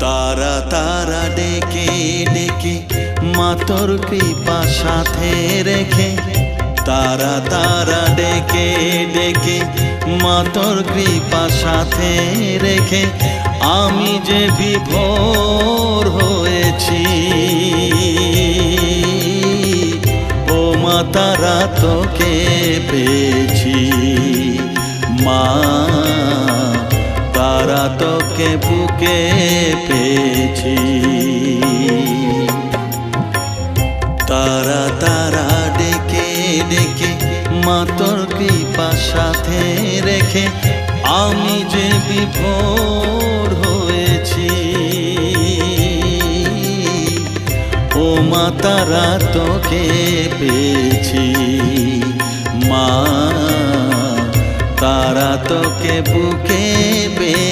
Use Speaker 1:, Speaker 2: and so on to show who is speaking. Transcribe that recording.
Speaker 1: তারা তারা ডেকে ডেকে মা তোর কৃপা সাথে রেখে, তারা তারা ডেকে ডেকে মা তোর কৃপা সাথে রেখে আমি যে বিভোর হয়েছি। ও মা তারা তোকে পেয়েছি, মা তারা তোকে বুকে পেয়েছি। তারা তারা ডেকে ডেকে মা তোর কৃপা সাথে রেখে আমি যে বিভোর হয়েছি। ও মা তারা তোকে পেয়েছি, মা তারা তোকে বুকে পেয়েছি।